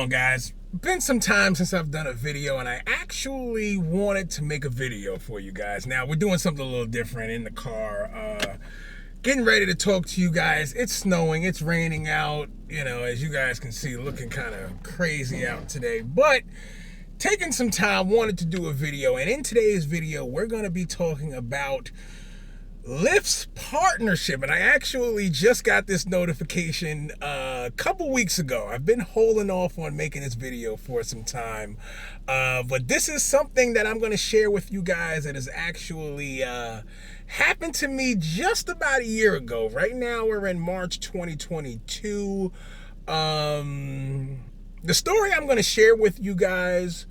on, guys? Been some time since I've done a video, and I actually wanted to make a video for you guys. Now, we're doing something a little different in the car. Getting ready to talk to you guys. It's snowing, it's raining out, as you guys can see, looking kind of crazy out today. But taking some time, wanted to do a video, and in today's video, we're going to be talking about Lyft's partnership. And I actually just got this notification a couple weeks ago. I've been holding off on making this video for some time, but this is something that I'm going to share with you guys that has actually happened to me just about a year ago. Right now we're in March 2022. The story I'm going to share with you guys,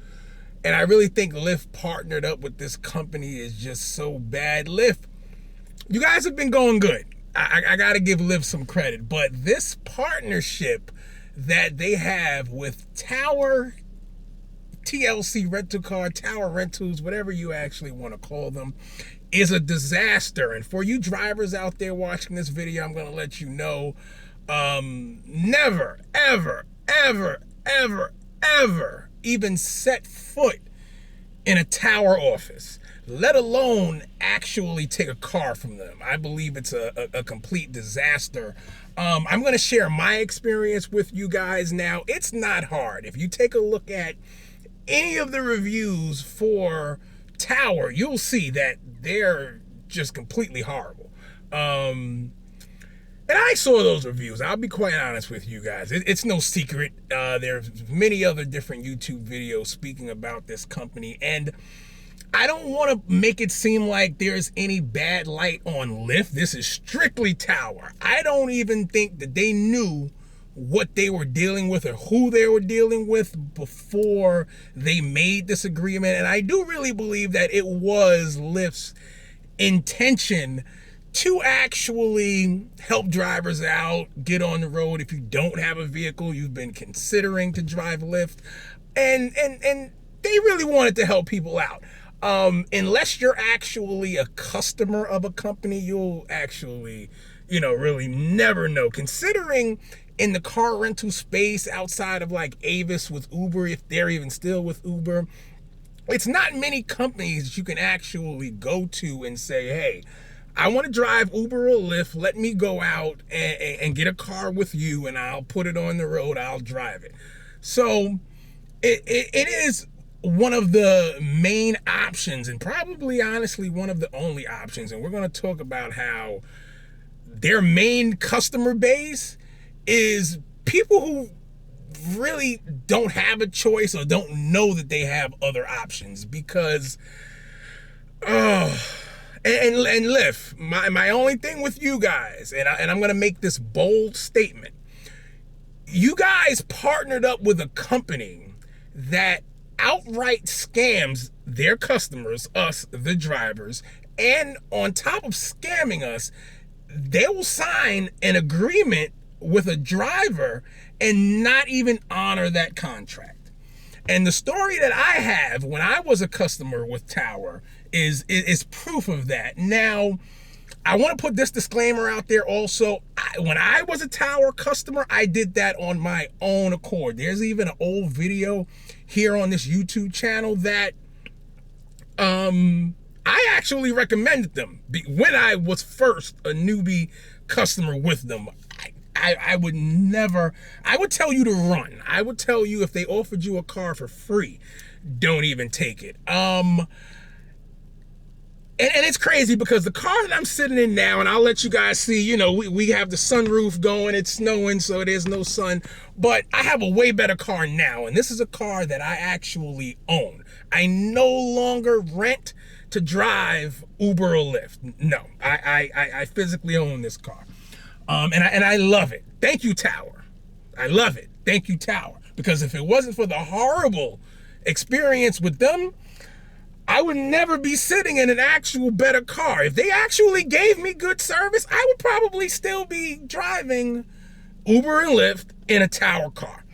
and I really think Lyft partnered up with this company, is just so bad. Lyft, you guys have been going good. I got to give Lyft some credit, but this partnership that they have with Tower, TLC rental car, Tower Rentals, whatever you actually want to call them, is a disaster. And for you drivers out there watching this video, I'm going to let you know, never, ever, ever, ever, ever even set foot in a Tower office, let alone actually take a car from them. I believe it's a complete disaster. I'm going to share my experience with you guys now. It's not hard. If you take a look at any of the reviews for Tower, you'll see that they're just completely horrible. And I saw those reviews. I'll be quite honest with you guys. It's no secret. There's many other different YouTube videos speaking about this company, and I don't want to make it seem like there's any bad light on Lyft. This is strictly Tower. I don't even think that they knew what they were dealing with or who they were dealing with before they made this agreement. And I do really believe that it was Lyft's intention to actually help drivers out, get on the road. If you don't have a vehicle, you've been considering to drive Lyft, and they really wanted to help people out. Unless you're actually a customer of a company, you'll actually, really never know. Considering in the car rental space outside of like Avis with Uber, if they're even still with Uber, it's not many companies you can actually go to and say, hey, I want to drive Uber or Lyft. Let me go out and get a car with you, and I'll put it on the road. I'll drive it. So it is one of the main options, and probably honestly one of the only options. And we're going to talk about how their main customer base is people who really don't have a choice or don't know that they have other options. Because and Lyft, my only thing with you guys, and I'm going to make this bold statement, you guys partnered up with a company that outright scams their customers, us, the drivers, and on top of scamming us, they will sign an agreement with a driver and not even honor that contract. And the story that I have when I was a customer with Tower is proof of that. Now, I want to put this disclaimer out there also. When I was a Tower customer, I did that on my own accord. There's even an old video here on this YouTube channel that I actually recommended them when I was first a newbie customer with them. I would never, I would tell you to run. I would tell you if they offered you a car for free, don't even take it. And it's crazy because the car that I'm sitting in now, and I'll let you guys see, we have the sunroof going, it's snowing, so there's no sun, but I have a way better car now, and this is a car that I actually own. I no longer rent to drive Uber or Lyft. No, I physically own this car. And I love it. Thank you, Tower. I love it. Thank you, Tower. Because if it wasn't for the horrible experience with them, I would never be sitting in an actual better car. If they actually gave me good service, I would probably still be driving Uber and Lyft in a Tower car.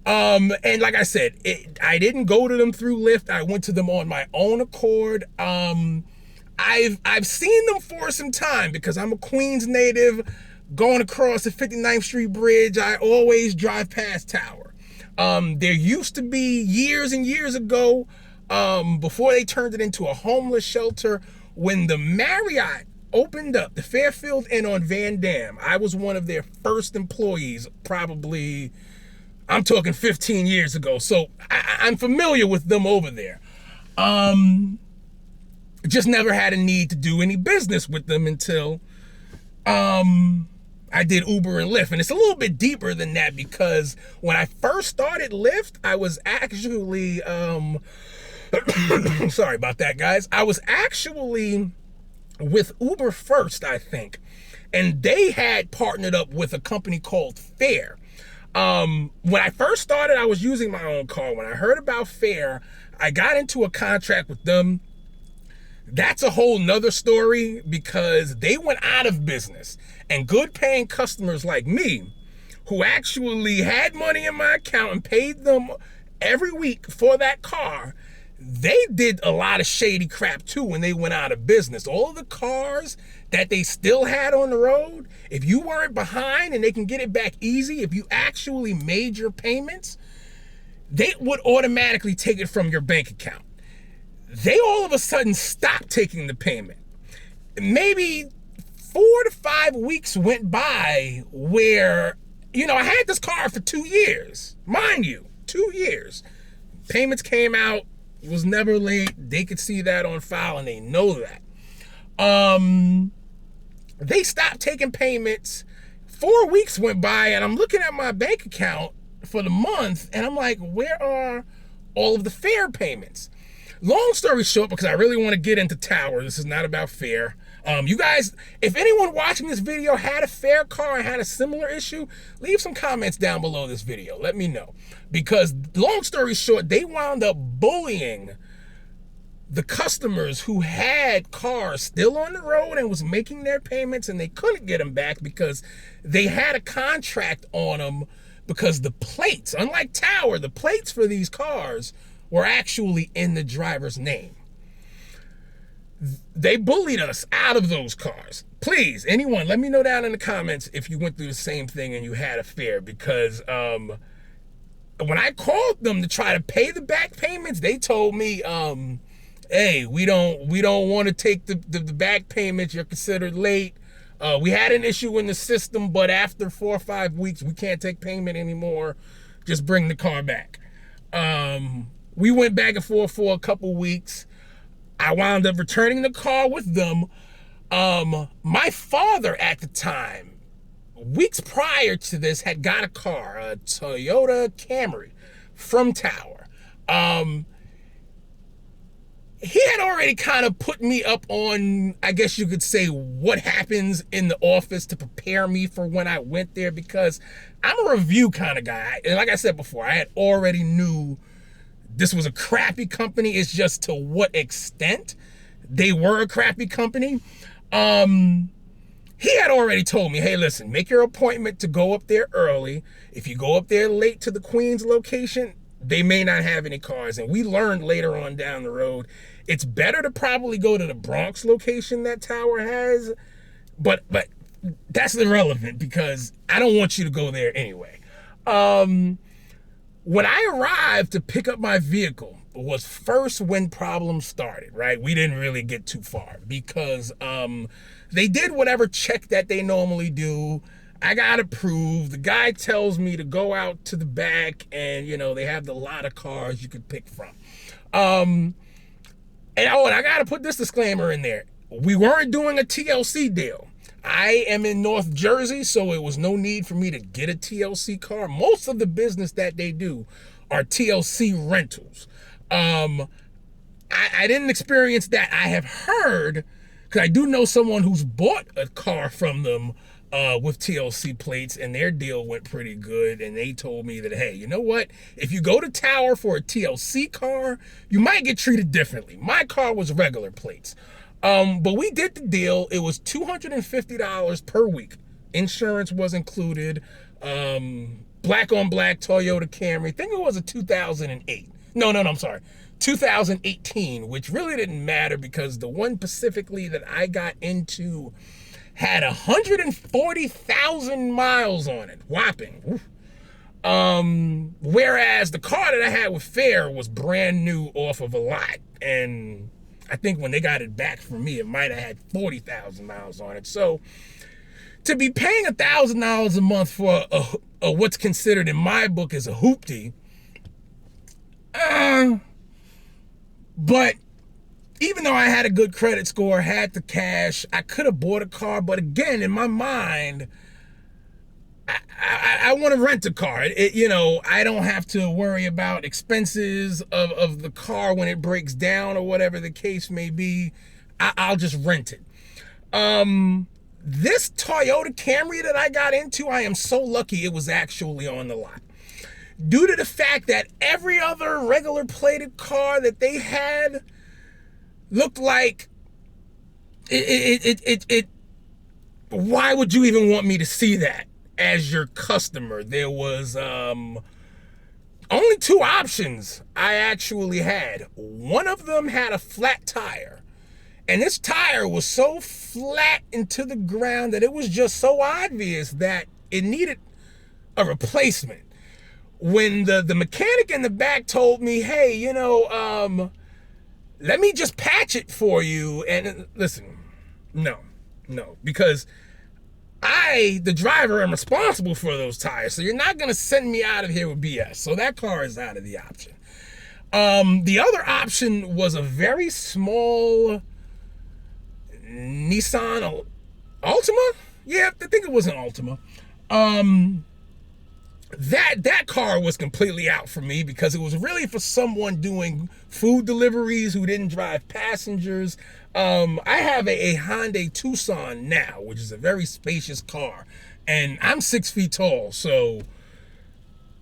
And like I said, I didn't go to them through Lyft. I went to them on my own accord. I've seen them for some time because I'm a Queens native. Going across the 59th Street Bridge, I always drive past Tower. There used to be years and years ago, before they turned it into a homeless shelter, when the Marriott opened up, the Fairfield Inn on Van Dam, I was one of their first employees, probably, I'm talking 15 years ago. So I'm familiar with them over there. Just never had a need to do any business with them until I did Uber and Lyft. And it's a little bit deeper than that, because when I first started Lyft, I was actually, sorry about that, guys. I was actually with Uber first, I think. And they had partnered up with a company called Fare. When I first started, I was using my own car. When I heard about Fare, I got into a contract with them. That's a whole nother story, because they went out of business, and good paying customers like me, who actually had money in my account and paid them every week for that car, they did a lot of shady crap too when they went out of business. All of the cars that they still had on the road, if you weren't behind and they can get it back easy, if you actually made your payments, they would automatically take it from your bank account. They all of a sudden stopped taking the payment. Maybe 4 to 5 weeks went by where, I had this car for 2 years. Mind you, 2 years. Payments came out, was never late. They could see that on file, and they know that. They stopped taking payments. 4 weeks went by, and I'm looking at my bank account for the month, and I'm like, where are all of the Fare payments? Long story short, because I really want to get into Tower, this is not about Fare. You guys, if anyone watching this video had a Fare car and had a similar issue, leave some comments down below this video. Let me know. Because long story short, they wound up bullying the customers who had cars still on the road and was making their payments, and they couldn't get them back because they had a contract on them, because the plates, unlike Tower, the plates for these cars were actually in the driver's name. They bullied us out of those cars. Please, anyone, let me know down in the comments if you went through the same thing and you had a Fare, because when I called them to try to pay the back payments, they told me, hey, we don't want to take the back payments. You're considered late. We had an issue in the system, but after 4 or 5 weeks, we can't take payment anymore. Just bring the car back. We went back and forth for a couple weeks. I wound up returning the car with them. My father at the time, weeks prior to this, had got a car, a Toyota Camry from Tower. He had already kind of put me up on, I guess you could say, what happens in the office to prepare me for when I went there, because I'm a review kind of guy. And like I said before, I had already knew this was a crappy company. It's just to what extent they were a crappy company. He had already told me, hey, listen, make your appointment to go up there early. If you go up there late to the Queens location, they may not have any cars. And we learned later on down the road, it's better to probably go to the Bronx location that Tower has. But that's irrelevant, because I don't want you to go there anyway. When I arrived to pick up my vehicle was first when problems started, right? We didn't really get too far, because they did whatever check that they normally do. I got approved. The guy tells me to go out to the back, and they have a lot of cars you could pick from. And I got to put this disclaimer in there. We weren't doing a TLC deal. I am in North Jersey, so it was no need for me to get a TLC car. Most of the business that they do are TLC rentals. I didn't experience that. I have heard, because I do know someone who's bought a car from them with TLC plates, and their deal went pretty good. And they told me that, hey, you know what? If you go to Tower for a TLC car, you might get treated differently. My car was regular plates. But we did the deal. It was $250 per week. Insurance was included. Black on black Toyota Camry. I think it was a 2008. No, I'm sorry. 2018, which really didn't matter, because the one specifically that I got into had 140,000 miles on it. Whopping. Whereas the car that I had with Fair was brand new off of a lot. And I think when they got it back from me, it might have had 40,000 miles on it. So to be paying $1,000 a month for a what's considered in my book as a hoopty, but even though I had a good credit score, had the cash, I could have bought a car. But again, in my mind, I want to rent a car. I don't have to worry about expenses of the car when it breaks down or whatever the case may be. I'll just rent it. This Toyota Camry that I got into, I am so lucky it was actually on the lot. Due to the fact that every other regular plated car that they had looked like why would you even want me to see that as your customer? There was only two options I actually had. One of them had a flat tire, and this tire was so flat into the ground that it was just so obvious that it needed a replacement. When the mechanic in the back told me, hey, let me just patch it for you. And listen, no, because the driver, am responsible for those tires. So you're not going to send me out of here with BS. So that car is out of the option. The other option was a very small Nissan Altima. Yeah, I think it was an Altima. That car was completely out for me because it was really for someone doing food deliveries who didn't drive passengers. I have a Hyundai Tucson now, which is a very spacious car, and I'm 6 feet tall. So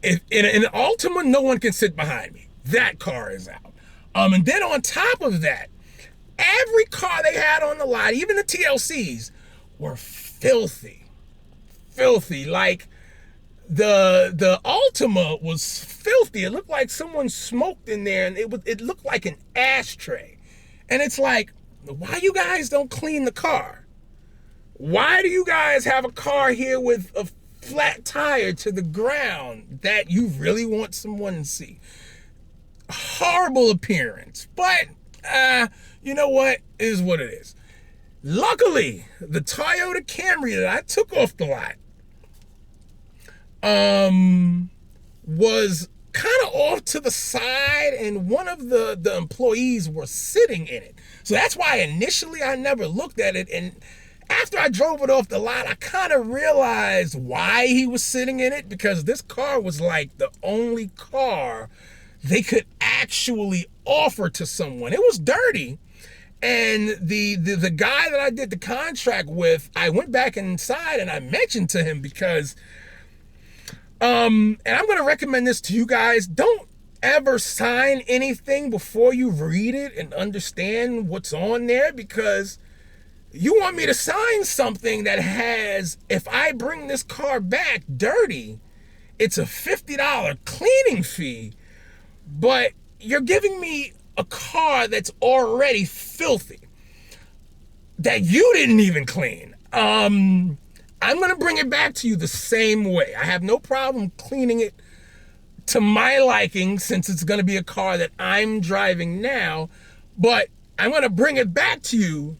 if in an Altima, no one can sit behind me. That car is out. And then on top of that, every car they had on the lot, even the TLCs, were filthy. Like, the Altima was filthy. It looked like someone smoked in there, and it looked like an ashtray. And it's like, why you guys don't clean the car? Why do you guys have a car here with a flat tire to the ground that you really want someone to see? Horrible appearance, but you know what? It is what it is. Luckily, the Toyota Camry that I took off the lot was kind of off to the side, and one of the employees were sitting in it. So that's why initially I never looked at it, and after I drove it off the lot, I kind of realized why he was sitting in it, because this car was like the only car they could actually offer to someone. It was dirty. And the guy that I did the contract with, I went back inside and I mentioned to him because and I'm going to recommend this to you guys. Don't ever sign anything before you read it and understand what's on there, because you want me to sign something that has, if I bring this car back dirty, it's a $50 cleaning fee, but you're giving me a car that's already filthy that you didn't even clean. I'm going to bring it back to you the same way. I have no problem cleaning it to my liking, since it's going to be a car that I'm driving now, but I'm going to bring it back to you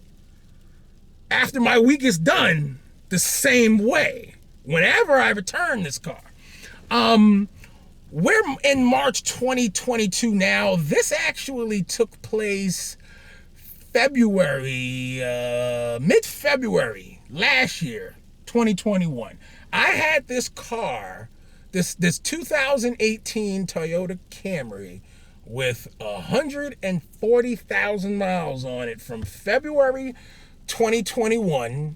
after my week is done the same way whenever I return this car. We're in March 2022 now. This actually took place mid-February last year, 2021. I had this car, this 2018 Toyota Camry with 140,000 miles on it from February 2021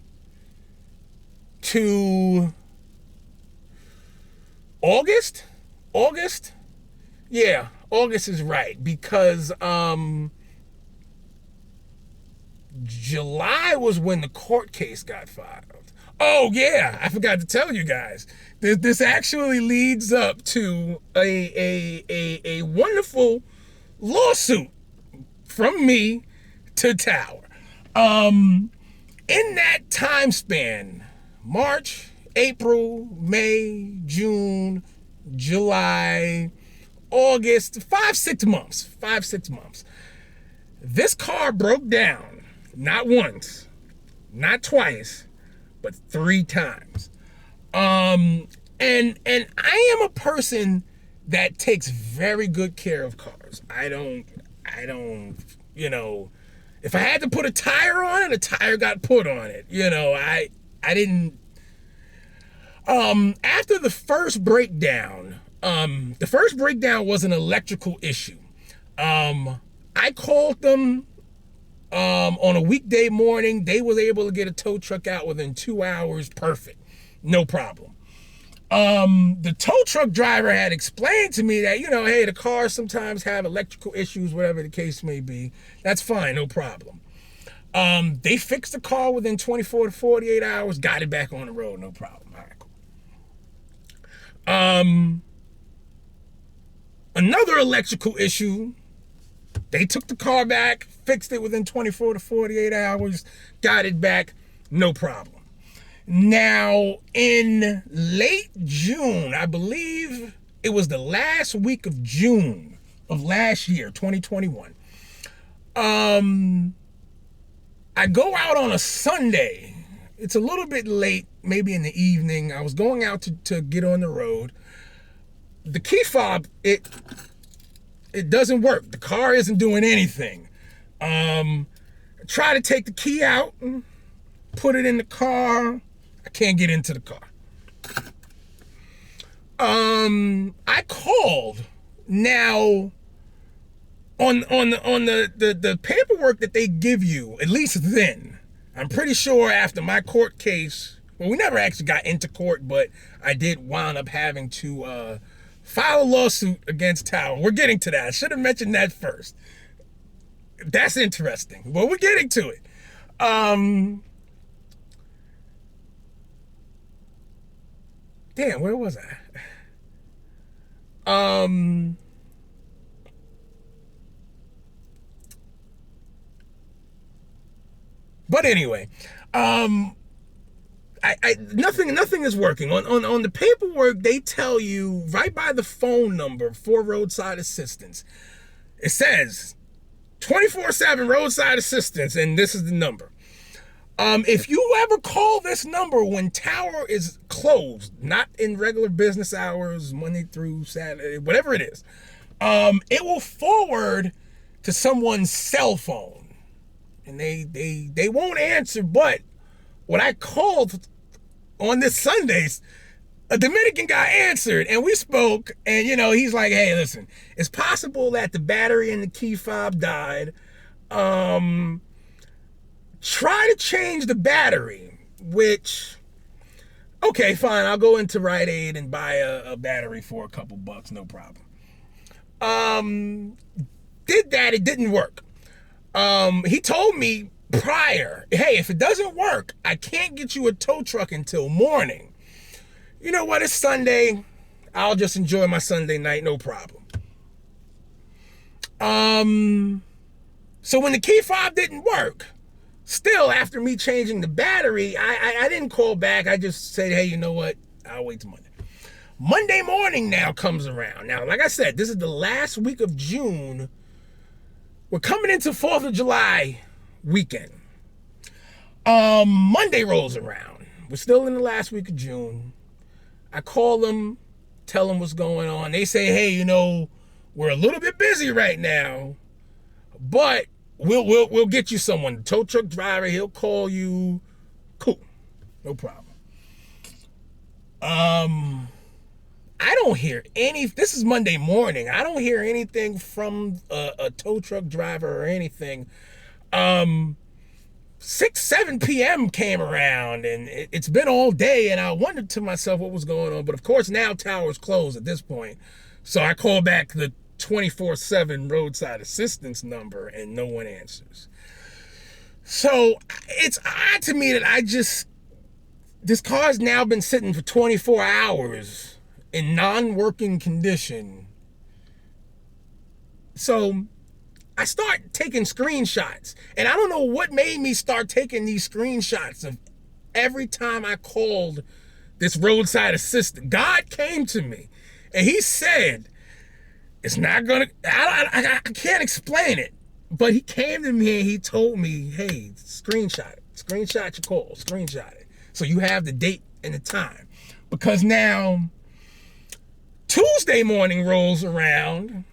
to August? Yeah, August is right, because July was when the court case got filed. Oh yeah, I forgot to tell you guys. This actually leads up to a wonderful lawsuit from me to Tower. In that time span, March, April, May, June, July, August, 5-6 months. 5-6 months. This car broke down not once, not twice, but 3 times. And I am a person that takes very good care of cars. I don't, you know, if I had to put a tire on it, a tire got put on it. You know, I didn't. After the first breakdown, was an electrical issue. I called them on a weekday morning. They was able to get a tow truck out within 2 hours. Perfect. No problem. The tow truck driver had explained to me that, you know, hey, the cars sometimes have electrical issues, whatever the case may be. That's fine, no problem. They fixed the car within 24 to 48 hours, got it back on the road, no problem. All right, cool. Another electrical issue, they took the car back, fixed it within 24 to 48 hours, got it back, no problem. Now, in late June, I believe it was the last week of June of last year, 2021. I go out on a Sunday. It's a little bit late, maybe in the evening. I was going out to get on the road. The key fob, it doesn't work. The car isn't doing anything. I try to take the key out, put it in the car. I can't get into the car. I called. Now, on the paperwork that they give you, at least then, I'm pretty sure after my court case, well, we never actually got into court, but I did wind up having to file a lawsuit against Tower. We're getting to that. I should have mentioned that first. That's interesting. Well, we're getting to it. Damn, where was I? But anyway, nothing is working. On the paperwork, they tell you right by the phone number for roadside assistance. It says 24/7 roadside assistance, and this is the number. If you ever call this number when Tower is closed, not in regular business hours, Monday through Saturday, whatever it is, it will forward to someone's cell phone, and they won't answer. But when I called on this Sundays, a Dominican guy answered, and we spoke, and you know, he's like, hey, listen, it's possible that the battery in the key fob died. Try to change the battery, which, okay, fine, I'll go into Rite Aid and buy a battery for a couple bucks, no problem. Did that, it didn't work. He told me prior, hey, if it doesn't work, I can't get you a tow truck until morning. You know what, it's Sunday, I'll just enjoy my Sunday night, no problem. So when the key fob didn't work, still, after me changing the battery, I didn't call back. I just said, hey, you know what? I'll wait till Monday. Monday morning now comes around. Now, like I said, this is the last week of June. We're coming into 4th of July weekend. Monday rolls around. We're still in the last week of June. I call them, tell them what's going on. They say, hey, you know, we're a little bit busy right now, but We'll get you someone. The tow truck driver, he'll call you. Cool. No problem. I don't hear this is Monday morning. I don't hear anything from a tow truck driver or anything. 6-7 p.m. came around, and it's been all day, and I wondered to myself what was going on. But of course, now Tower's closed at this point. So I call back the 24/7 roadside assistance number, and no one answers. So it's odd to me that this car's now been sitting for 24 hours in non-working condition. So I start taking screenshots, and I don't know what made me start taking these screenshots of every time I called this roadside assistant. God came to me. And he said, it's not gonna, I can't explain it. But he came to me and he told me, hey, screenshot it. Screenshot your call. Screenshot it. So you have the date and the time. Because now, Tuesday morning rolls around.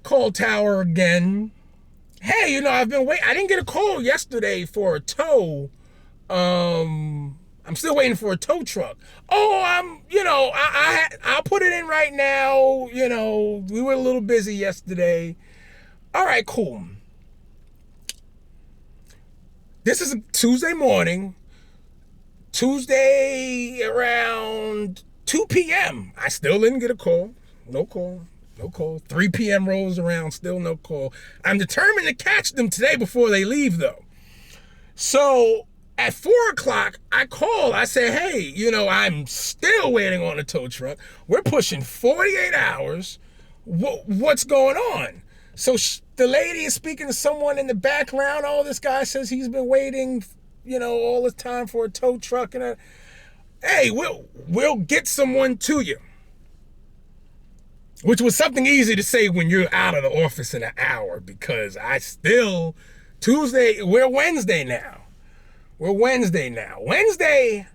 Call tower again. Hey, I've been waiting. I didn't get a call yesterday for a tow. I'm still waiting for a tow truck. Oh, I'll put it in right now. We were a little busy yesterday. All right, cool. This is a Tuesday morning. Tuesday around 2 p.m. I still didn't get a call. No call. 3 p.m. rolls around, still no call. I'm determined to catch them today before they leave, though. So at 4 o'clock, I call. I say, hey, I'm still waiting on a tow truck. We're pushing 48 hours. What's going on? So the lady is speaking to someone in the background. Oh, this guy says he's been waiting, all this time for a tow truck. And hey, we'll get someone to you. Which was something easy to say when you're out of the office in an hour, because we're Wednesday now. Wednesday,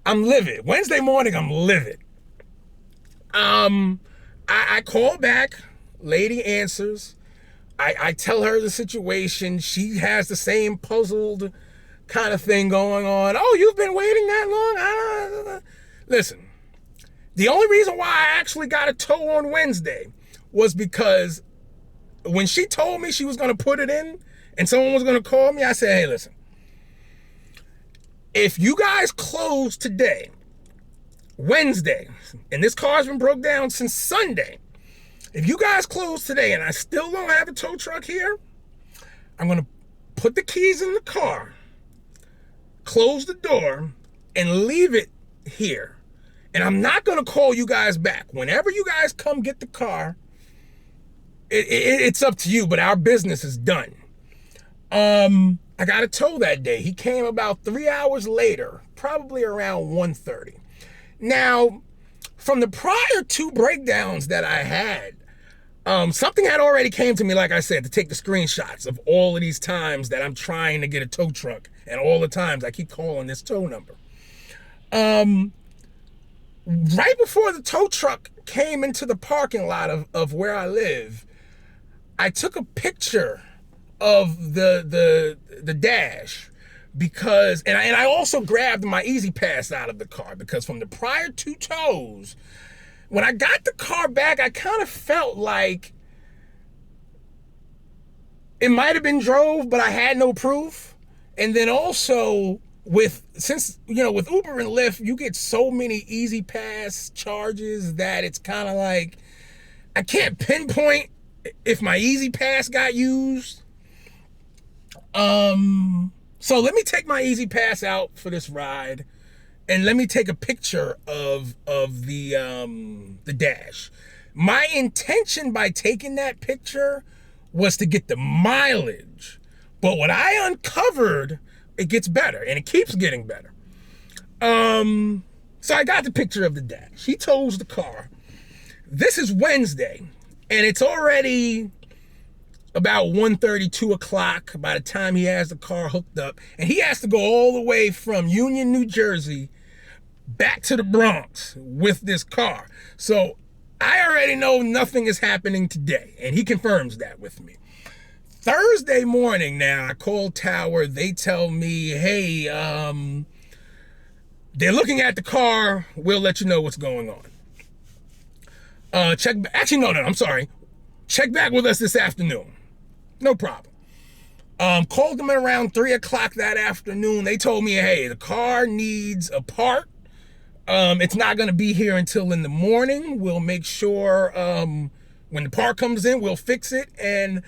I'm livid. Wednesday morning, I'm livid. I call back, lady answers. I tell her the situation. She has the same puzzled kind of thing going on. Oh, you've been waiting that long? Listen. The only reason why I actually got a tow on Wednesday was because when she told me she was going to put it in and someone was going to call me, I said, hey, listen, if you guys close today, Wednesday, and this car's been broke down since Sunday, if you guys close today and I still don't have a tow truck here, I'm going to put the keys in the car, close the door, and leave it here. And I'm not going to call you guys back. Whenever you guys come get the car, it's up to you, but our business is done. I got a tow that day. He came about 3 hours later, probably around 1:30. Now, from the prior 2 breakdowns that I had, something had already came to me, like I said, to take the screenshots of all of these times that I'm trying to get a tow truck and all the times I keep calling this tow number. Right before the tow truck came into the parking lot of where I live, I took a picture of the dash because, and I also grabbed my Easy Pass out of the car because from the prior 2 tows, when I got the car back, I kind of felt like it might have been drove, but I had no proof. And then also, with Uber and Lyft, you get so many Easy Pass charges that it's kind of like I can't pinpoint if my Easy Pass got used. So let me take my Easy Pass out for this ride, and let me take a picture of the dash. My intention by taking that picture was to get the mileage, but what I uncovered, it gets better, and it keeps getting better. So I got the picture of the dash. He tows the car. This is Wednesday, and it's already about 1:30, 2 o'clock by the time he has the car hooked up, and he has to go all the way from Union, New Jersey, back to the Bronx with this car. So I already know nothing is happening today, and he confirms that with me. Thursday morning now, I call Tower. They tell me, hey, they're looking at the car. We'll let you know what's going on. I'm sorry. Check back with us this afternoon. No problem. Called them at around 3 o'clock that afternoon. They told me, hey, the car needs a part. It's not going to be here until in the morning. We'll make sure when the part comes in, we'll fix it, and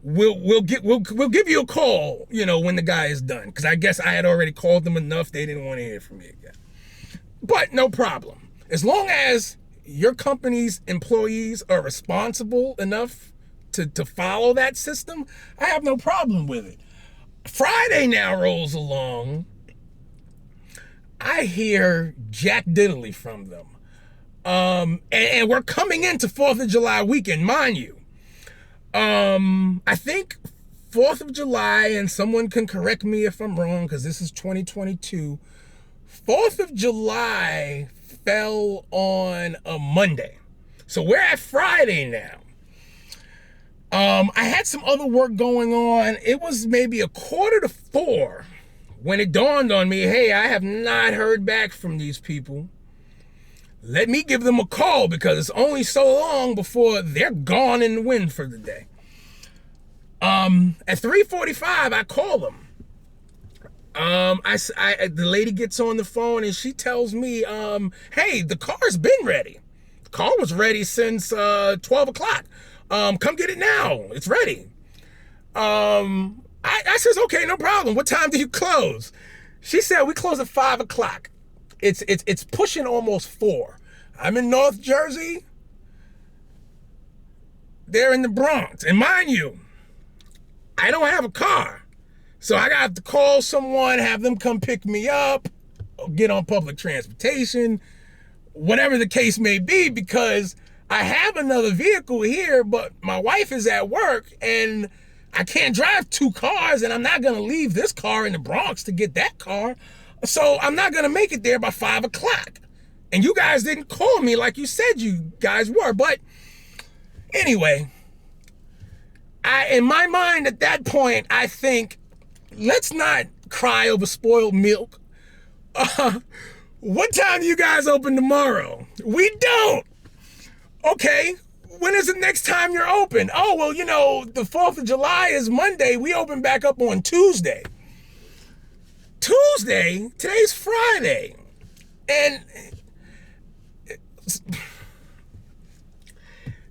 we'll give you a call, when the guy is done. Because I guess I had already called them enough. They didn't want to hear from me again. But no problem. As long as your company's employees are responsible enough to follow that system, I have no problem with it. Friday now rolls along. I hear Jack Diddley from them. And we're coming into 4th of July weekend, mind you. I think 4th of July, and someone can correct me if I'm wrong, because this is 2022. 4th of July fell on a Monday. So we're at Friday now. I had some other work going on. It was maybe 3:45 when it dawned on me, hey, I have not heard back from these people. Let me give them a call, because it's only so long before they're gone in the wind for the day. At 3:45, I call them. The lady gets on the phone and she tells me, hey, the car's been ready. The car was ready since 12 o'clock. Come get it now. It's ready. I says, okay, no problem. What time do you close? She said, we close at 5 o'clock. It's pushing almost 4. I'm in North Jersey. They're in the Bronx. And mind you, I don't have a car. So I got to call someone, have them come pick me up, or get on public transportation, whatever the case may be, because I have another vehicle here, but my wife is at work and I can't drive 2 cars, and I'm not going to leave this car in the Bronx to get that car. So I'm not going to make it there by 5 o'clock. And you guys didn't call me like you said you guys were. But anyway, in my mind at that point, I think, let's not cry over spoiled milk. What time do you guys open tomorrow? We don't. Okay, when is the next time you're open? Oh, well, you know, the 4th of July is Monday. We open back up on Tuesday. Tuesday? Today's Friday. And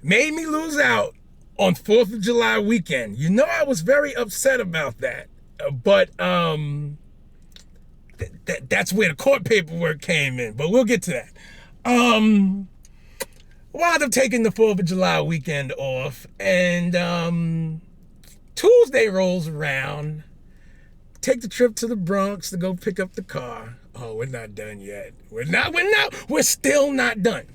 made me lose out on 4th of July weekend. You know, I was very upset about that. But that's where the court paperwork came in. But we'll get to that. Wound up taking the 4th of July weekend off, and Tuesday rolls around. Take the trip to the Bronx to go pick up the car. Oh, we're not done yet. We're still not done.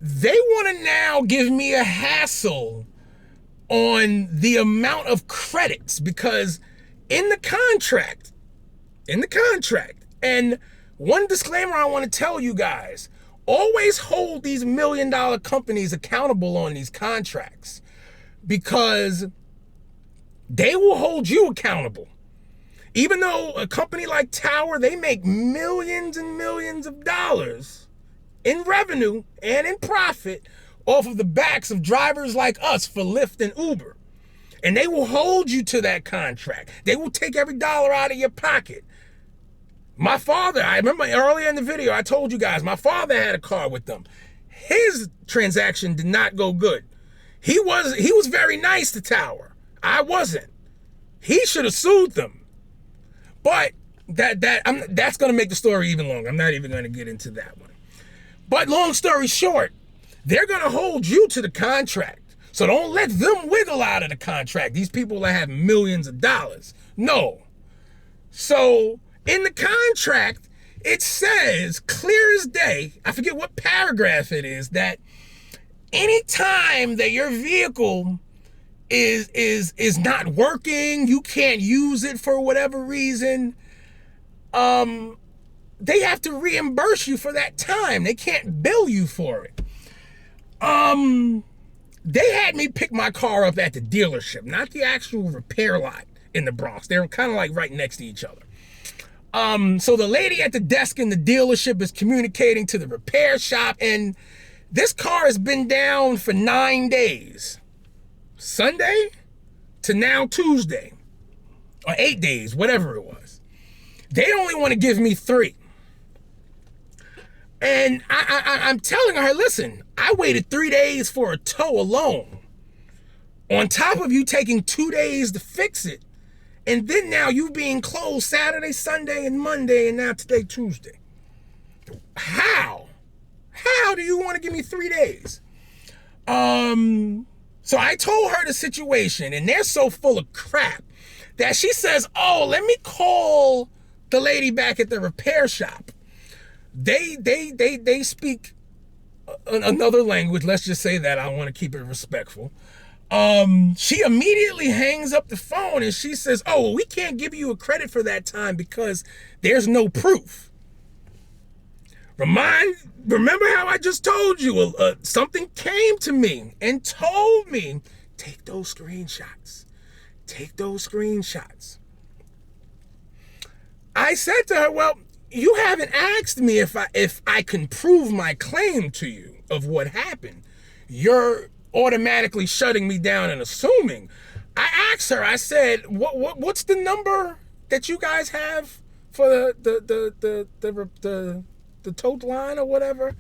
They want to now give me a hassle on the amount of credits, because in the contract, and one disclaimer I want to tell you guys, always hold these $1 million companies accountable on these contracts, because they will hold you accountable. Even though a company like Tower, they make millions and millions of dollars in revenue and in profit off of the backs of drivers like us for Lyft and Uber. And they will hold you to that contract. They will take every dollar out of your pocket. My father, I remember earlier in the video, I told you guys, my father had a car with them. His transaction did not go good. He was very nice to Tower. I wasn't. He should have sued them. But that's going to make the story even longer. I'm not even going to get into that one. But long story short, they're going to hold you to the contract. So don't let them wiggle out of the contract. These people that have millions of dollars. No. So in the contract, it says clear as day, I forget what paragraph it is, that anytime that your vehicle is not working, you can't use it for whatever reason, they have to reimburse you for that time. They can't bill you for it. They had me pick my car up at the dealership, not the actual repair lot in the Bronx. They're kind of like right next to each other. So the lady at the desk in the dealership is communicating to the repair shop, and this car has been down for 9 days. Sunday to now Tuesday, or 8 days, whatever it was. They only want to give me 3. And I'm telling her, listen, I waited 3 days for a tow alone. On top of you taking 2 days to fix it. And then now you being closed Saturday, Sunday, and Monday, and now today, Tuesday. How? How do you want to give me 3 days? So I told her the situation, and they're so full of crap that she says, oh, let me call the lady back at the repair shop. They speak another language. Let's just say that. I want to keep it respectful. She immediately hangs up the phone and she says, "Oh, well, we can't give you a credit for that time because there's no proof." Remember how I just told you something came to me and told me, take those screenshots. Take those screenshots. I said to her, well, you haven't asked me if I can prove my claim to you of what happened. You're automatically shutting me down and assuming. I asked her, I said, what's the number that you guys have for the tote line or whatever?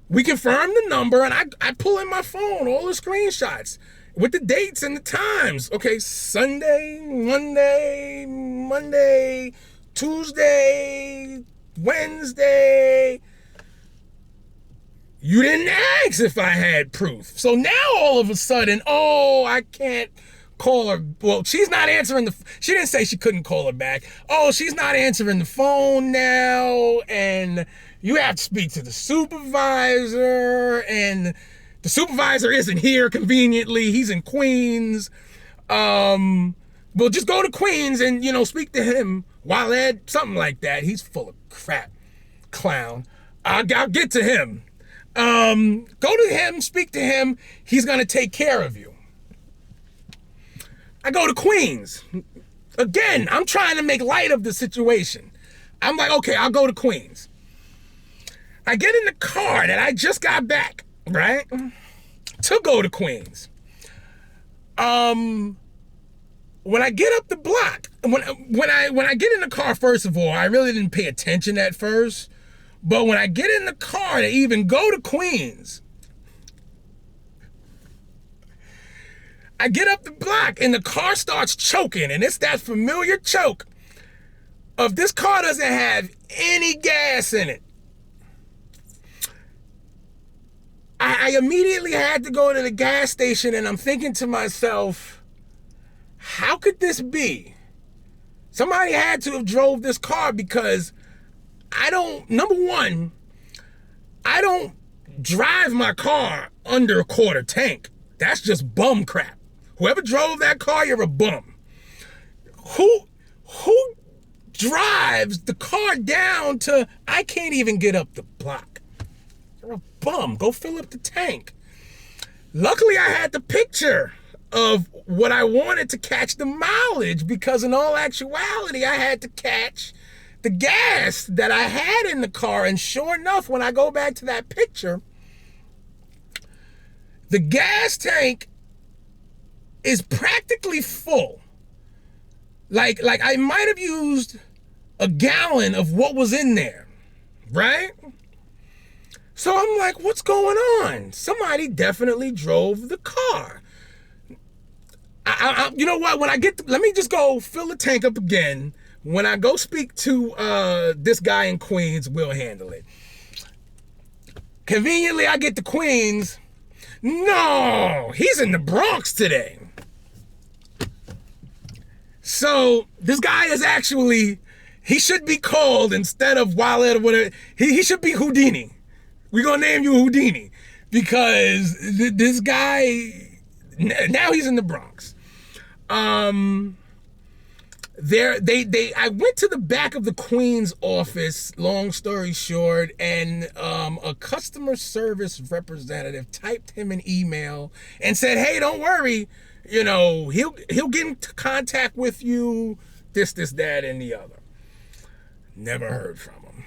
We confirmed the number, and I pull in my phone all the screenshots with the dates and the times. Okay, Sunday, Monday, Tuesday, Wednesday. You didn't ask if I had proof. So now all of a sudden, oh, I can't call her. Well, she's not answering she didn't say she couldn't call her back. Oh, she's not answering the phone now, and you have to speak to the supervisor, and the supervisor isn't here conveniently. He's in Queens. Well, just go to Queens and, speak to him. Waleed, something like that. He's full of crap. Clown. I'll get to him. Go to him, speak to him. He's going to take care of you. I go to Queens. Again, I'm trying to make light of the situation. I'm like, okay, I'll go to Queens. I get in the car that I just got back, right? To go to Queens. When I get up the block, when I get in the car, first of all, I really didn't pay attention at first. But when I get in the car to even go to Queens, I get up the block and the car starts choking, and it's that familiar choke of this car doesn't have any gas in it. I immediately had to go to the gas station, and I'm thinking to myself, how could this be? Somebody had to have drove this car, because number one, I don't drive my car under a quarter tank. That's just bum crap. Whoever drove that car, you're a bum. Who drives the car down to, I can't even get up the block? You're a bum. Go fill up the tank. Luckily, I had the picture of what I wanted to catch the mileage, because in all actuality, I had to catch the gas that I had in the car. And sure enough, when I go back to that picture, the gas tank is practically full. Like I might have used a gallon of what was in there, right? So I'm like, what's going on? Somebody definitely drove the car. You know what? When I let me just go fill the tank up again. When I go speak to this guy in Queens, we'll handle it. Conveniently, I get to Queens. No, he's in the Bronx today. So this guy is actually, he should be called, instead of Waleed or whatever, he should be Houdini. We're going to name you Houdini, because this guy, now he's in the Bronx. I went to the back of the Queens office, long story short, and a customer service representative typed him an email and said, hey, don't worry, he'll get in contact with you, this, that, and the other. Never heard from him.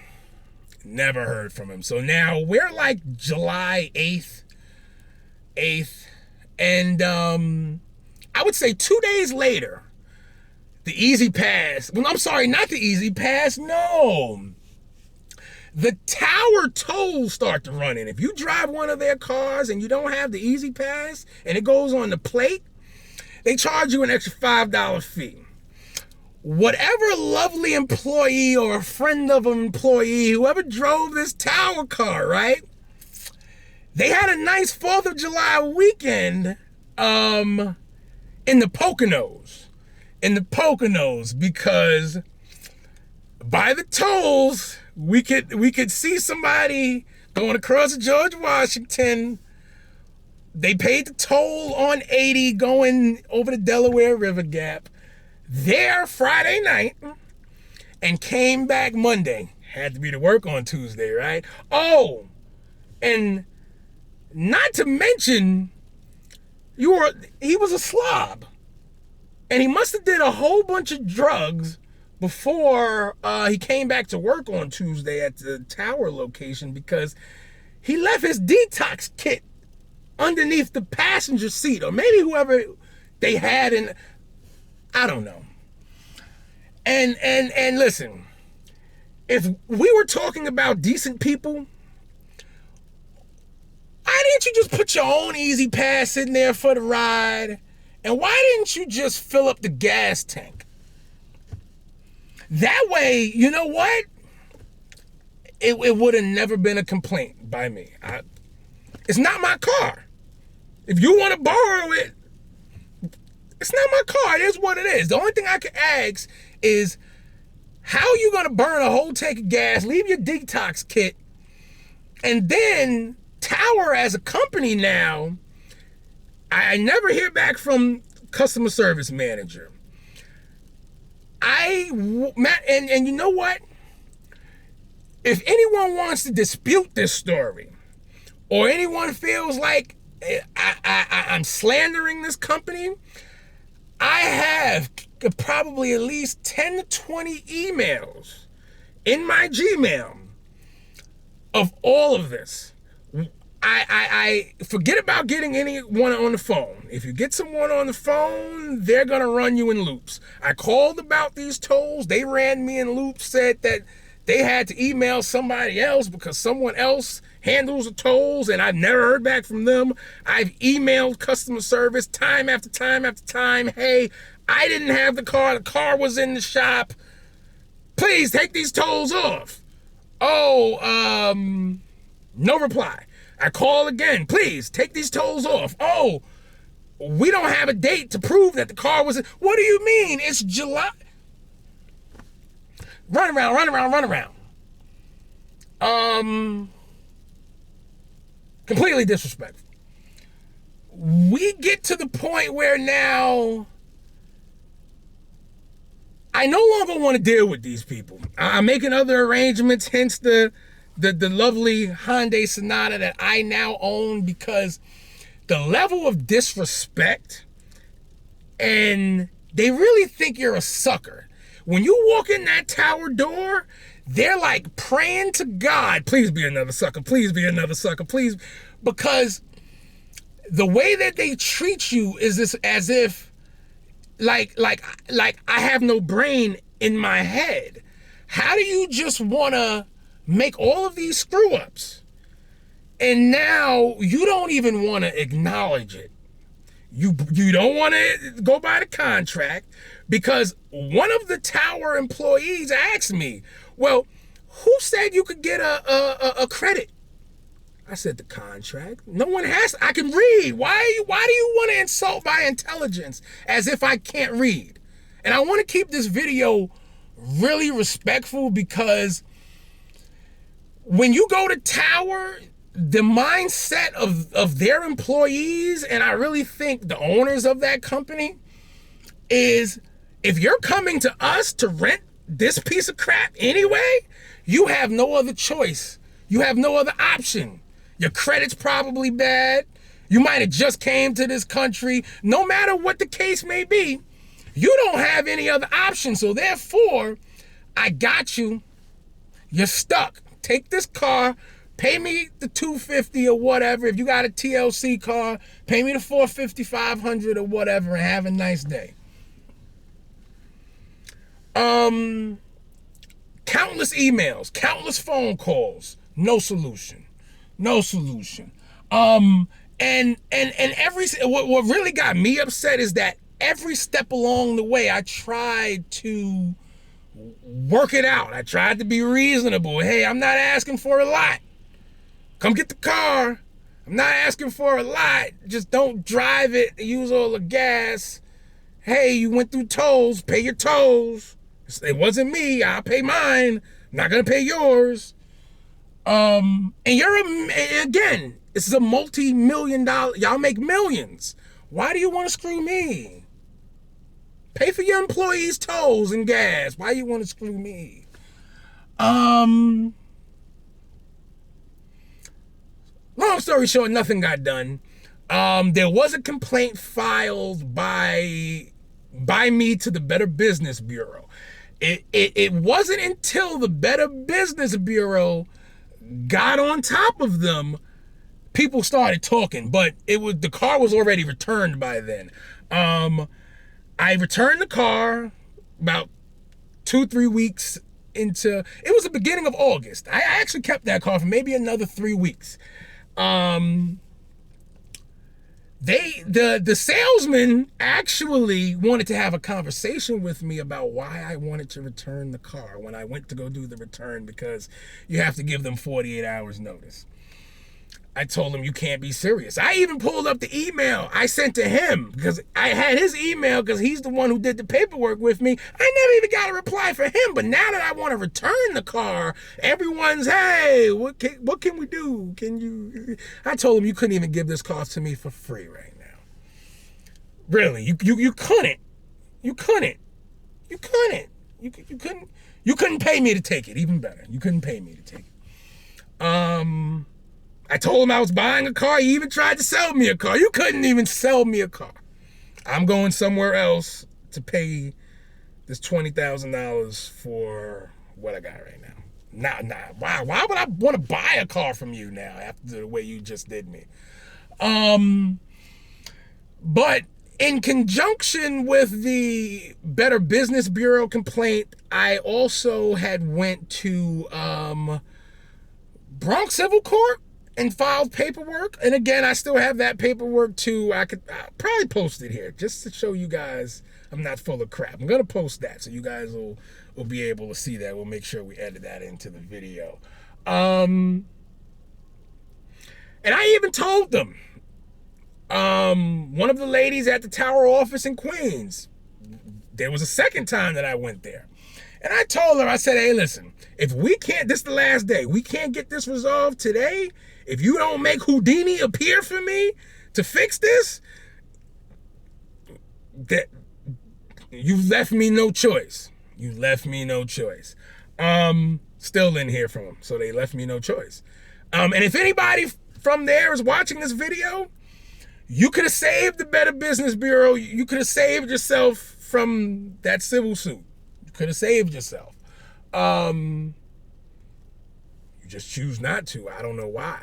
Never heard from him. So now we're like July 8th, and I would say 2 days later, the Easy Pass, well, I'm sorry, not the Easy Pass, no. The tower tolls start to run in. If you drive one of their cars and you don't have the Easy Pass and it goes on the plate, they charge you an extra $5 fee. Whatever lovely employee or a friend of an employee, whoever drove this tower car, right? They had a nice 4th of July weekend in the Poconos. Because by the tolls, we could see somebody going across the George Washington. They paid the toll on 80 going over the Delaware River Gap there Friday night and came back Monday. Had to be to work on Tuesday, right? Oh, and not to mention, he was a slob. And he must have did a whole bunch of drugs before he came back to work on Tuesday at the tower location, because he left his detox kit underneath the passenger seat, or maybe whoever they had in, I don't know. And listen, if we were talking about decent people, why didn't you just put your own Easy Pass in there for the ride? And why didn't you just fill up the gas tank? That way, you know what? It would have never been a complaint by me. It's not my car. If you want to borrow it, it's not my car. It is what it is. The only thing I can ask is, how are you going to burn a whole tank of gas, leave your detox kit, and then Tower as a company now, I never hear back from customer service manager. And you know what? If anyone wants to dispute this story, or anyone feels like I'm slandering this company, I have probably at least 10 to 20 emails in my Gmail of all of this. I forget about getting anyone on the phone. If you get someone on the phone, they're going to run you in loops. I called about these tolls. They ran me in loops, said that they had to email somebody else because someone else handles the tolls, and I've never heard back from them. I've emailed customer service time after time after time. Hey, I didn't have the car was in the shop. Please take these tolls off. Oh, no reply. I call again. Please take these tolls off. Oh, we don't have a date to prove that the car was in. What do you mean? It's July. Run around. Completely disrespectful. We get to the point where now I no longer want to deal with these people. I'm making other arrangements, hence the lovely Hyundai Sonata that I now own, because the level of disrespect, and they really think you're a sucker. When you walk in that tower door, they're like praying to God, please be another sucker, please be another sucker, please. Because the way that they treat you is this, as if like I have no brain in my head. How do you just want to make all of these screw ups, and now you don't even want to acknowledge it? You don't want to go by the contract, because one of the tower employees asked me, well, who said you could get a credit? I said, the contract. No one has. I can read. Why do you want to insult my intelligence as if I can't read? And I want to keep this video really respectful, because when you go to Tower, the mindset of their employees, and I really think the owners of that company, is if you're coming to us to rent this piece of crap anyway, you have no other choice. You have no other option. Your credit's probably bad. You might have just came to this country. No matter what the case may be, you don't have any other option. So therefore, I got you. You're stuck. Take this car, pay me the $250 or whatever. If you got a TLC car, pay me the $450, $500 or whatever, and have a nice day. Countless emails, countless phone calls, no solution. And what really got me upset is that every step along the way, I tried to work it out. I tried to be reasonable. Hey, I'm not asking for a lot. Come get the car. I'm not asking for a lot. Just don't drive it, use all the gas. Hey, you went through tolls, pay your tolls. It wasn't me, I'll pay mine. Not gonna pay yours. And again, this is a multi-million-dollar, y'all make millions. Why do you want to screw me? Pay for your employees' tolls and gas. Why you want to screw me? Long story short, nothing got done. There was a complaint filed by me to the Better Business Bureau. It wasn't until the Better Business Bureau got on top of them, people started talking, but the car was already returned by then. I returned the car about 2-3 weeks into, it was the beginning of August. I actually kept that car for maybe another 3 weeks. The salesman actually wanted to have a conversation with me about why I wanted to return the car when I went to go do the return, because you have to give them 48 hours notice. I told him, you can't be serious. I even pulled up the email I sent to him, because I had his email because he's the one who did the paperwork with me. I never even got a reply for him. But now that I want to return the car, everyone's, hey, what can we do? Can you? I told him, you couldn't even give this car to me for free right now. Really, you couldn't. You couldn't. You couldn't. You couldn't pay me to take it. Even better, you couldn't pay me to take it. I told him I was buying a car. He even tried to sell me a car. You couldn't even sell me a car. I'm going somewhere else to pay this $20,000 for what I got right now. Nah. Why would I want to buy a car from you now after the way you just did me? But in conjunction with the Better Business Bureau complaint, I also had went to Bronx Civil Court and filed paperwork. And again, I still have that paperwork too. I'll probably post it here just to show you guys I'm not full of crap. I'm gonna post that so you guys will be able to see that. We'll make sure we edit that into the video. And I even told them, one of the ladies at the Tower office in Queens, there was a second time that I went there. And I told her, I said, hey, listen, if we can't, this is the last day, we can't get this resolved today, if you don't make Houdini appear for me to fix this, that you've left me no choice. You left me no choice. Still didn't hear from them, so they left me no choice. And if anybody from there is watching this video, you could have saved the Better Business Bureau. You could have saved yourself from that civil suit. You could have saved yourself. You just choose not to. I don't know why.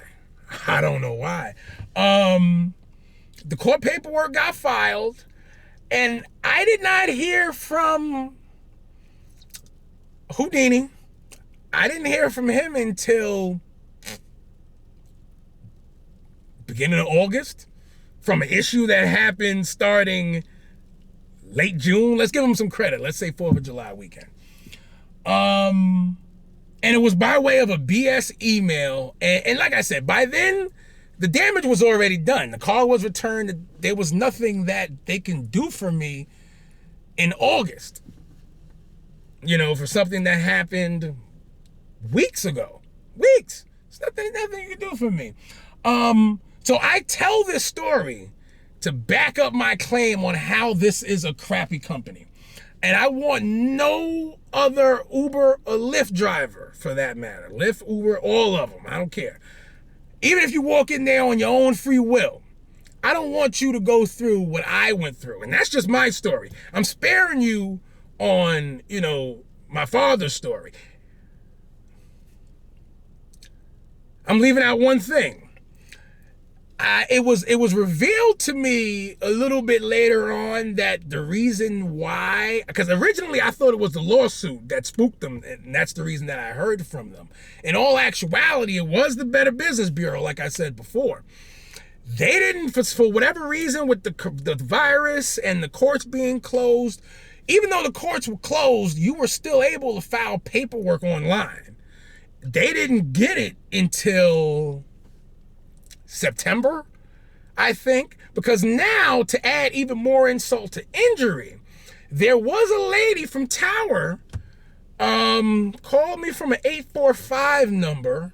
I don't know why. The court paperwork got filed, and I did not hear from Houdini. I didn't hear from him until beginning of August, from an issue that happened starting late June. Let's give him some credit. Let's say 4th of July weekend. And it was by way of a BS email. And like I said, by then, the damage was already done. The car was returned. There was nothing that they can do for me in August, you know, for something that happened weeks ago. Weeks. There's nothing you can do for me. So I tell this story to back up my claim on how this is a crappy company. And I want no other Uber or Lyft driver, for that matter. Lyft, Uber, all of them. I don't care. Even if you walk in there on your own free will, I don't want you to go through what I went through. And that's just my story. I'm sparing you on, you know, my father's story. I'm leaving out one thing. It was revealed to me a little bit later on that the reason why, because originally I thought it was the lawsuit that spooked them, and that's the reason that I heard from them. In all actuality, it was the Better Business Bureau, like I said before. They didn't, for whatever reason, with the virus and the courts being closed, even though the courts were closed, you were still able to file paperwork online. They didn't get it until September, I think, because now, to add even more insult to injury, there was a lady from Tower called me from an 845 number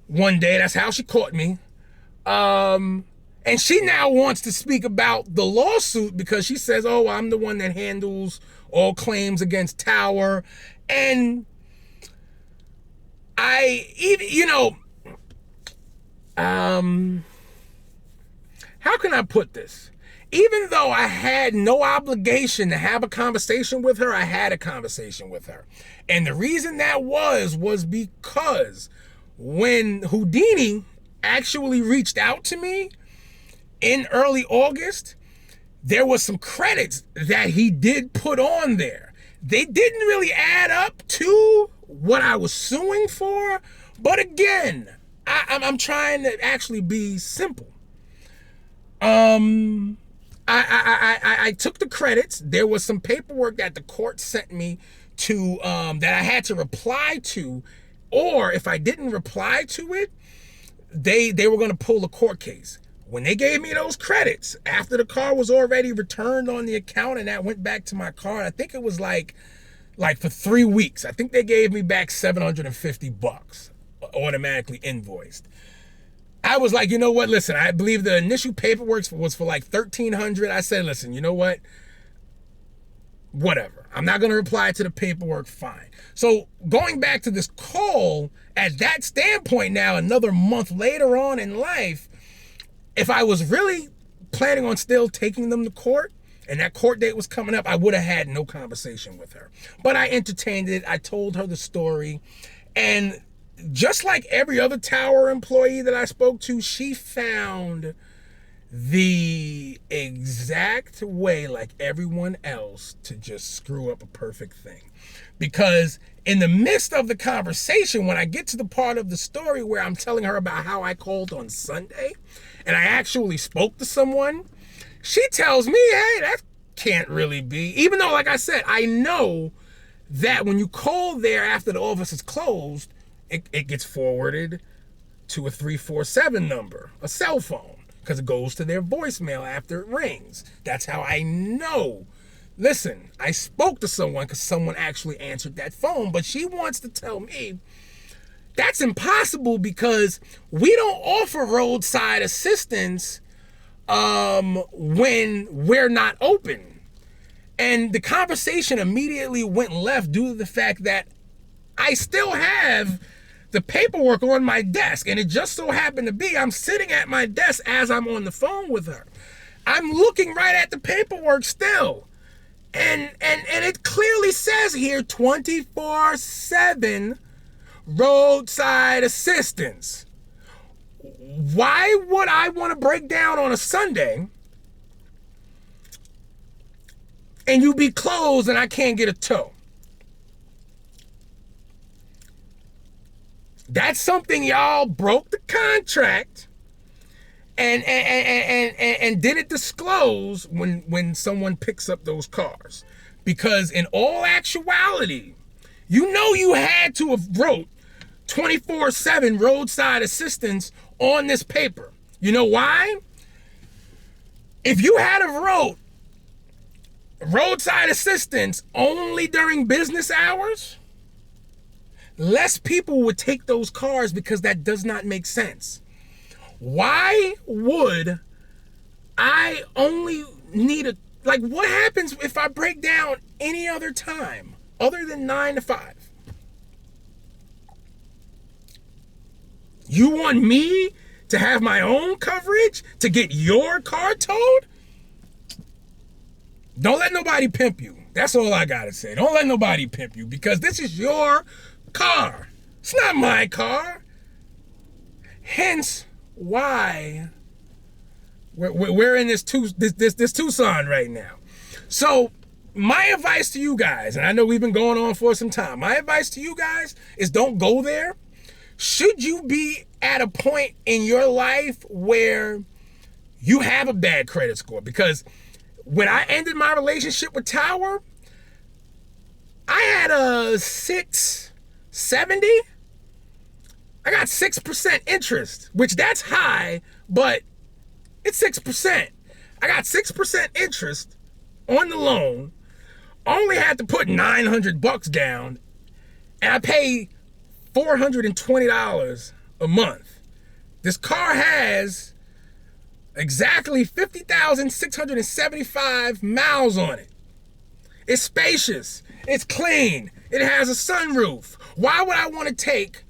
one day. That's how she caught me. And she now wants to speak about the lawsuit because she says, oh, I'm the one that handles all claims against Tower. And how can I put this? Even though I had no obligation to have a conversation with her, I had a conversation with her. And the reason that was because when Houdini actually reached out to me in early August, there was some credits that he did put on there. They didn't really add up to what I was suing for, but again, I'm trying to actually be simple. I took the credits. There was some paperwork that the court sent me to that I had to reply to, or if I didn't reply to it, they were going to pull a court case. When they gave me those credits, after the car was already returned on the account and that went back to my car, I think it was like for 3 weeks. I think they gave me back $750 automatically invoiced. I was like, you know what? Listen, I believe the initial paperwork was for like $1,300. I said, listen, you know what? Whatever. I'm not going to reply to the paperwork. Fine. So going back to this call, at that standpoint now, another month later on in life, if I was really planning on still taking them to court and that court date was coming up, I would have had no conversation with her. But I entertained it. I told her the story. And just like every other Tower employee that I spoke to, she found the exact way, like everyone else, to just screw up a perfect thing. Because in the midst of the conversation, when I get to the part of the story where I'm telling her about how I called on Sunday and I actually spoke to someone, she tells me, hey, that can't really be. Even though, like I said, I know that when you call there after the office is closed, it gets forwarded to a 347 number, a cell phone, because it goes to their voicemail after it rings. That's how I know. Listen, I spoke to someone because someone actually answered that phone, but she wants to tell me that's impossible because we don't offer roadside assistance when we're not open. And the conversation immediately went left due to the fact that I still have the paperwork on my desk, and it just so happened to be I'm sitting at my desk as I'm on the phone with her. I'm looking right at the paperwork still. And it clearly says here 24/7 roadside assistance. Why would I want to break down on a Sunday and you be closed and I can't get a tow? That's something y'all broke the contract and didn't disclose when someone picks up those cars. Because in all actuality, you know you had to have wrote 24/7 roadside assistance on this paper. You know why? If you had have wrote roadside assistance only during business hours, less people would take those cars because that does not make sense. Why would I only need what happens if I break down any other time other than 9 to 5? You want me to have my own coverage to get your car towed? Don't let nobody pimp you. That's all I gotta say. Don't let nobody pimp you because this is your car. It's not my car. Hence why we're in this Tucson right now. So my advice to you guys, and I know we've been going on for some time, my advice to you guys is don't go there. Should you be at a point in your life where you have a bad credit score? Because when I ended my relationship with Tower, I had a 670. I got 6% interest, which that's high, but it's 6%. I got 6% interest on the loan. Only had to put $900 down, and I pay $420 a month. This car has exactly 50,675 miles on it. It's spacious. It's clean. It has a sunroof. Why would I want to take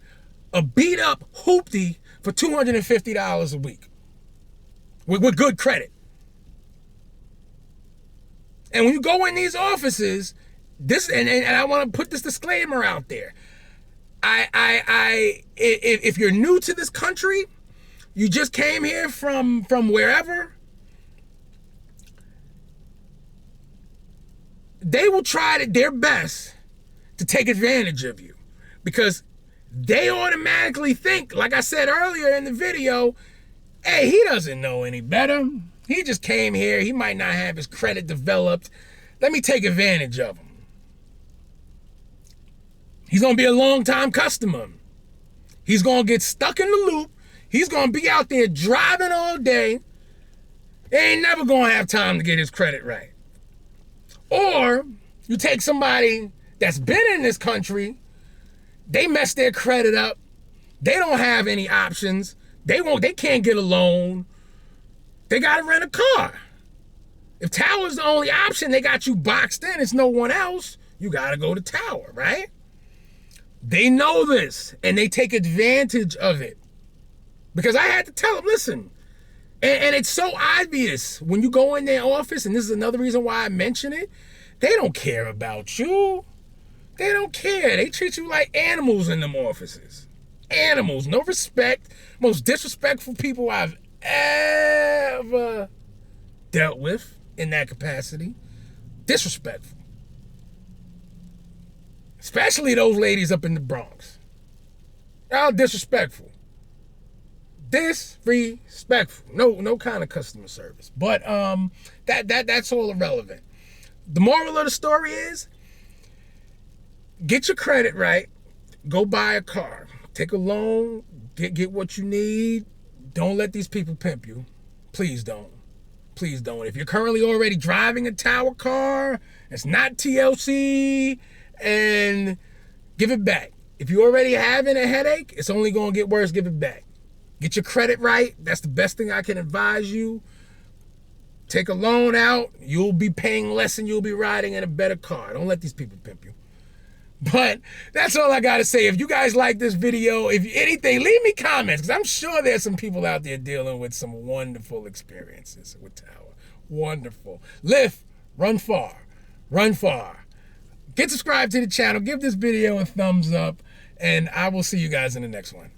a beat up hoopty for $250 a week with good credit? And when you go in these offices, and I want to put this disclaimer out there. If you're new to this country, you just came here from wherever, they will try their best to take advantage of you, because they automatically think, like I said earlier in the video, hey, he doesn't know any better. He just came here. He might not have his credit developed. Let me take advantage of him. He's going to be a long-time customer. He's going to get stuck in the loop. He's going to be out there driving all day. He ain't never going to have time to get his credit right. Or you take somebody that's been in this country, they mess their credit up. They don't have any options. They can't get a loan. They got to rent a car. If Tower's the only option, they got you boxed in. It's no one else. You got to go to Tower, right? They know this, and they take advantage of it. Because I had to tell them, listen, and it's so obvious when you go in their office, and this is another reason why I mention it, they don't care about you. They don't care. They treat you like animals in them offices. Animals, no respect. Most disrespectful people I've ever dealt with in that capacity. Disrespectful. Especially those ladies up in the Bronx. Y'all disrespectful. Disrespectful. No kind of customer service. But that's all irrelevant. The moral of the story is, get your credit right. Go buy a car. Take a loan. Get what you need. Don't let these people pimp you. Please don't. Please don't. If you're currently already driving a Tower car, it's not TLC, and give it back. If you're already having a headache, it's only going to get worse. Give it back. Get your credit right. That's the best thing I can advise you. Take a loan out. You'll be paying less and you'll be riding in a better car. Don't let these people pimp you. But that's all I got to say. If you guys like this video, if anything, leave me comments, because I'm sure there's some people out there dealing with some wonderful experiences with Tower. Wonderful. Lyft, run far. Run far. Get subscribed to the channel. Give this video a thumbs up, and I will see you guys in the next one.